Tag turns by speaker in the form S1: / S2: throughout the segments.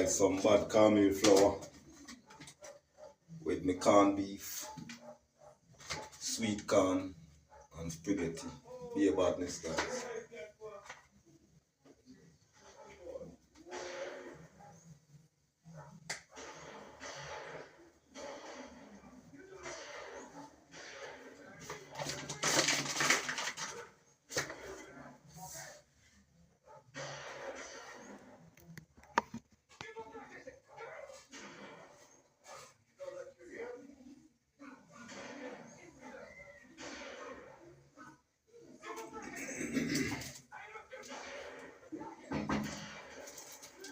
S1: guys, some bad cornmeal flour with me corned beef, sweet corn, and spaghetti. Be a badness, guys.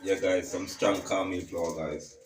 S1: Yeah, guys, some strong cornmeal flour, guys.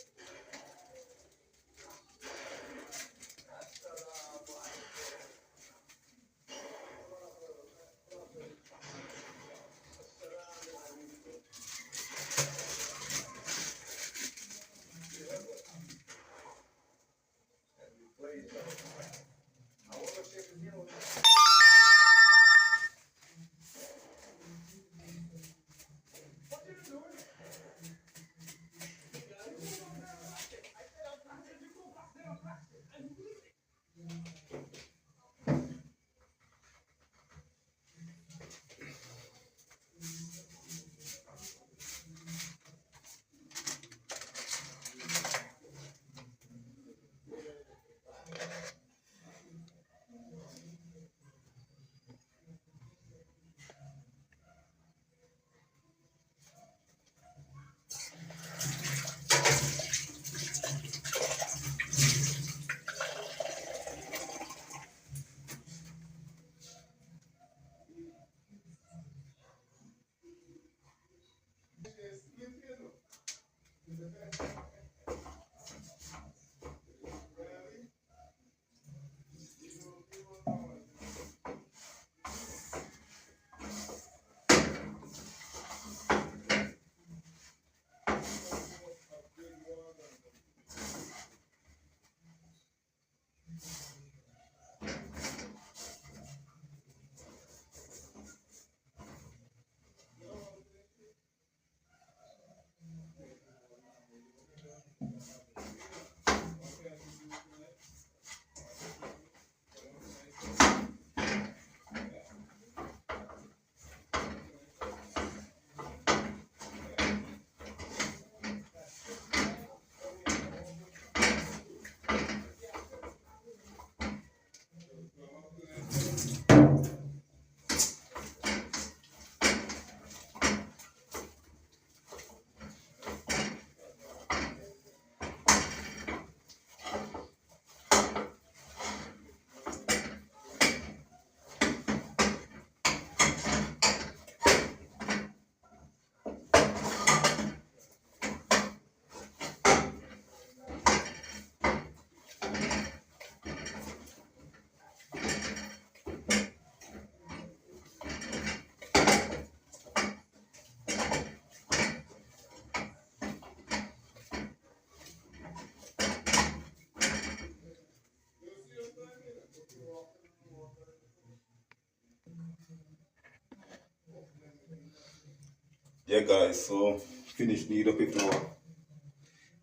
S1: Yeah, guys, so finish knead up the flour.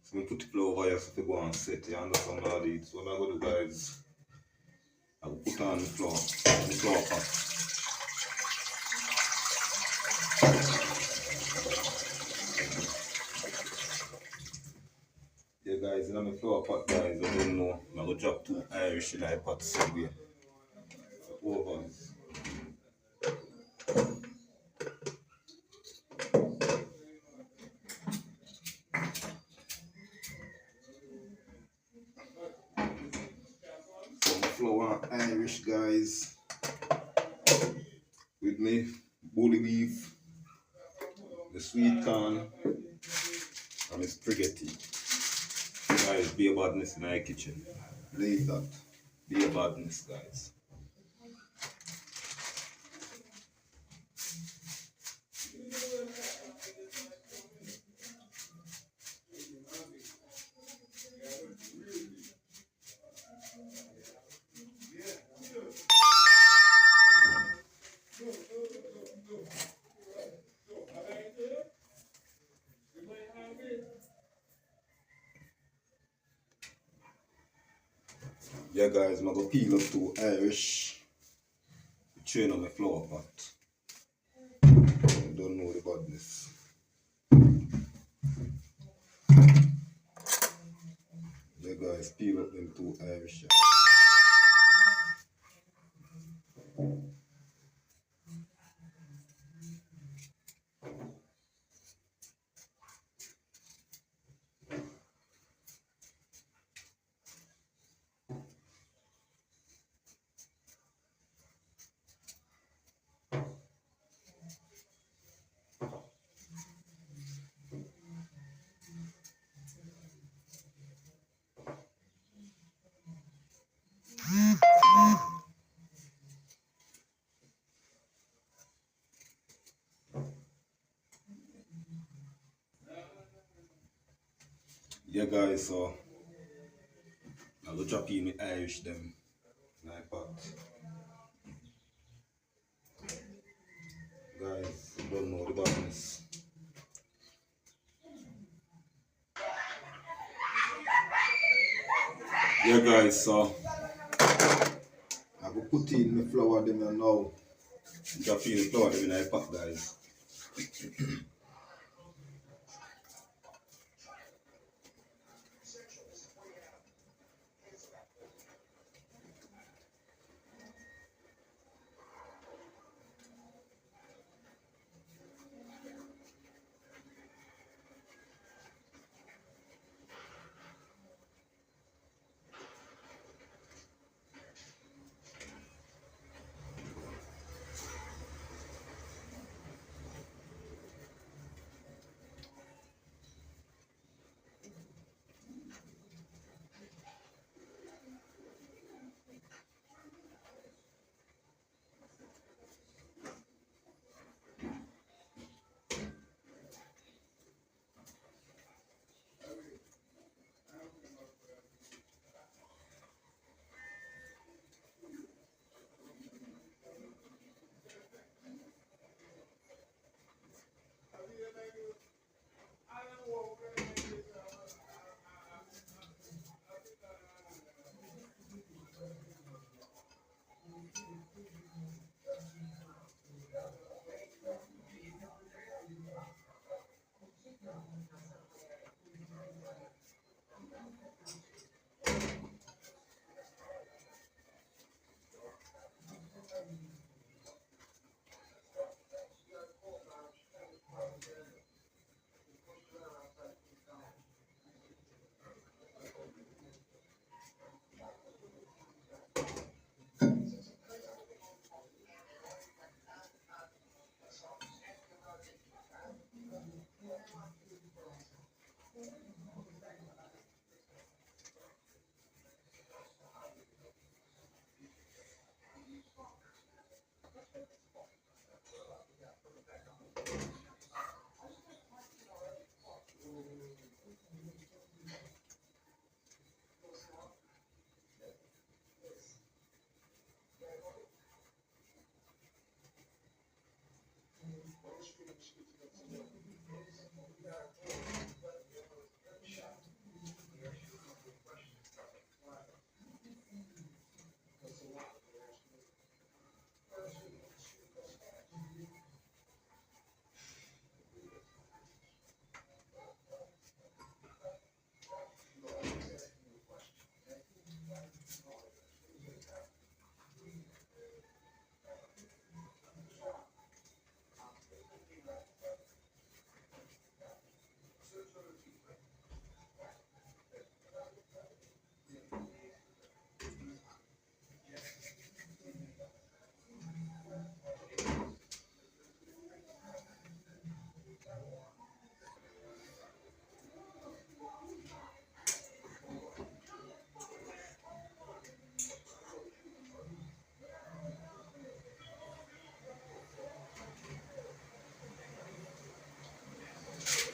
S1: So we put the flour over here so to go and set it under some of these. So what I'm going to do, guys, I will put on the flour pot. Yeah, guys, in my flour pot, guys, I don't know, I'm going to drop 2 Irish in my pot somewhere. So over this. Some flour and Irish, guys, with me, bully beef, the sweet corn, and the spaghetti. Guys, be a badness in our kitchen. Leave that. Be a badness, guys. Yeah guys, I'm gonna peel up to Irish. Train on my flower pot. I don't know the badness. Yeah guys, peel up them two Irish. Yeah guys, so I will drop in the Irish them like pot. Guys, you don't know the badness. Yeah guys, so I will put in the flour them now. Drop in the flour them in the pot guys.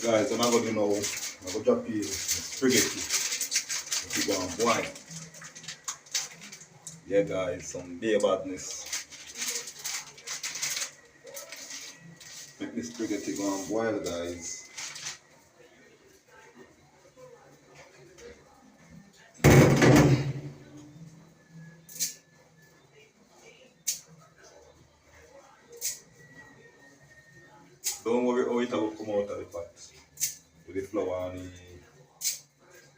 S1: Guys, I'm not gonna know. I'm gonna drop in spaghetti. Keep on boil. Yeah, guys, some beer badness. Make this spaghetti go on boil, guys. Don't worry how it will come out of the pot. With the flour and the,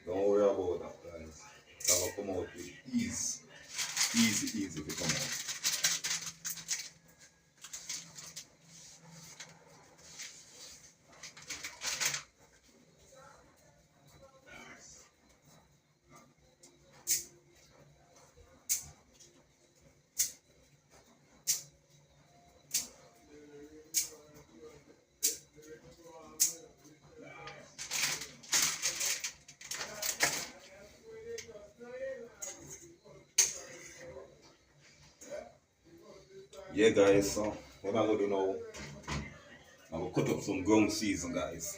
S1: don't worry about that guys. It will come out with ease. Easy to come out. Yeah guys, so what I'm gonna do now, I'm gonna cut up some ground season guys.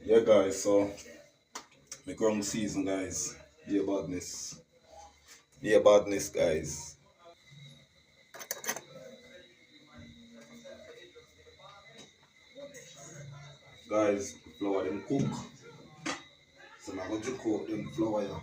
S1: Yeah guys, so my ground season guys. Be a badness. Be a badness guys. Guys, the flour them cook. So I'm going to cook them flour yeah.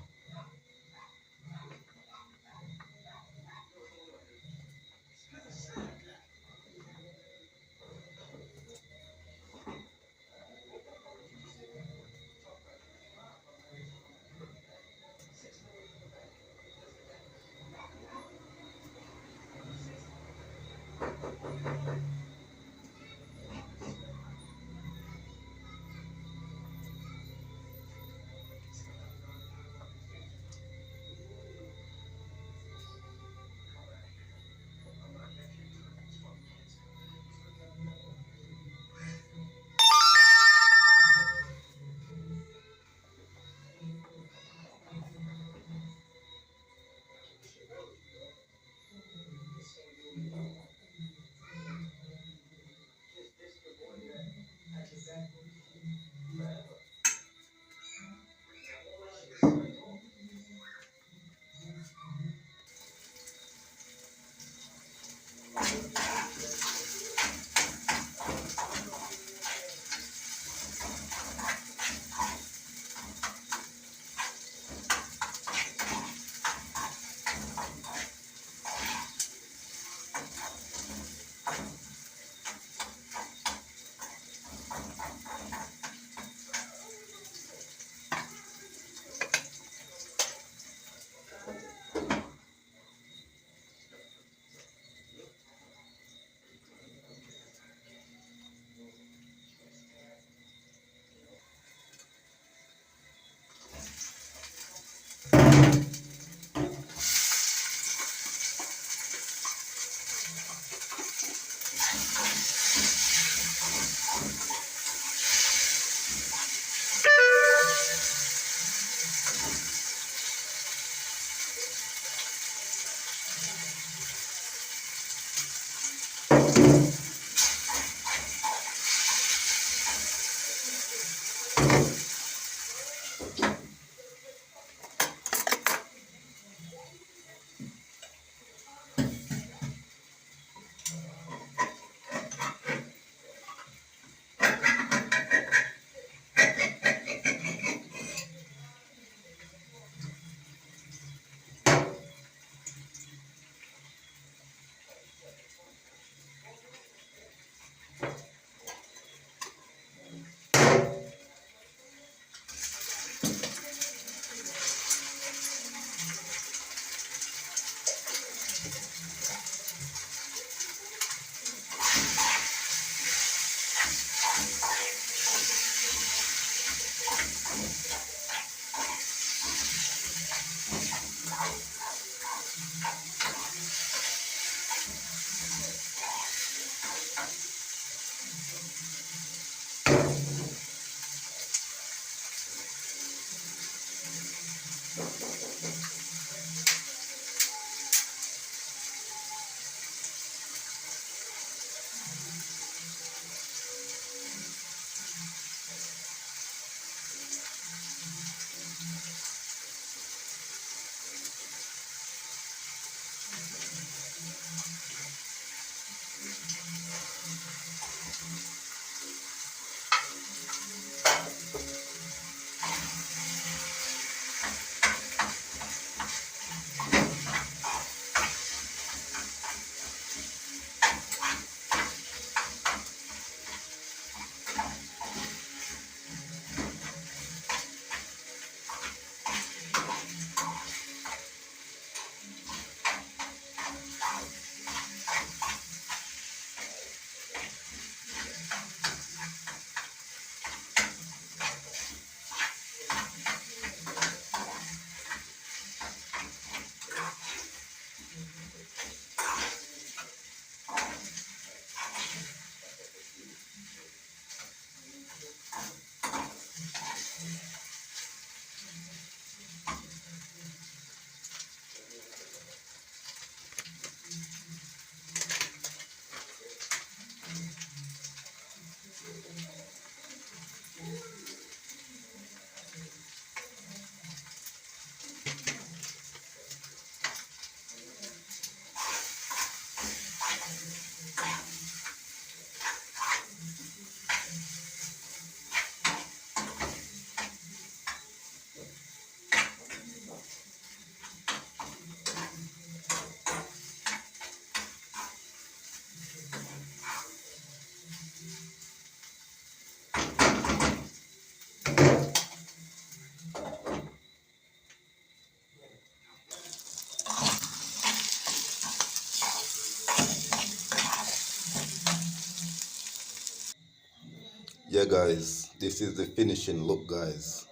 S1: Yeah, guys, this is the finishing look, guys.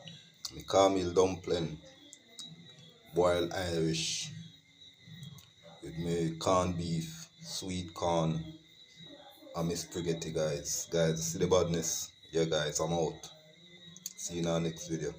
S1: The caramel dumpling, boiled Irish, with me corned beef, sweet corn, and my spaghetti, guys. Guys, see the badness? Yeah, guys, I'm out. See you in our next video.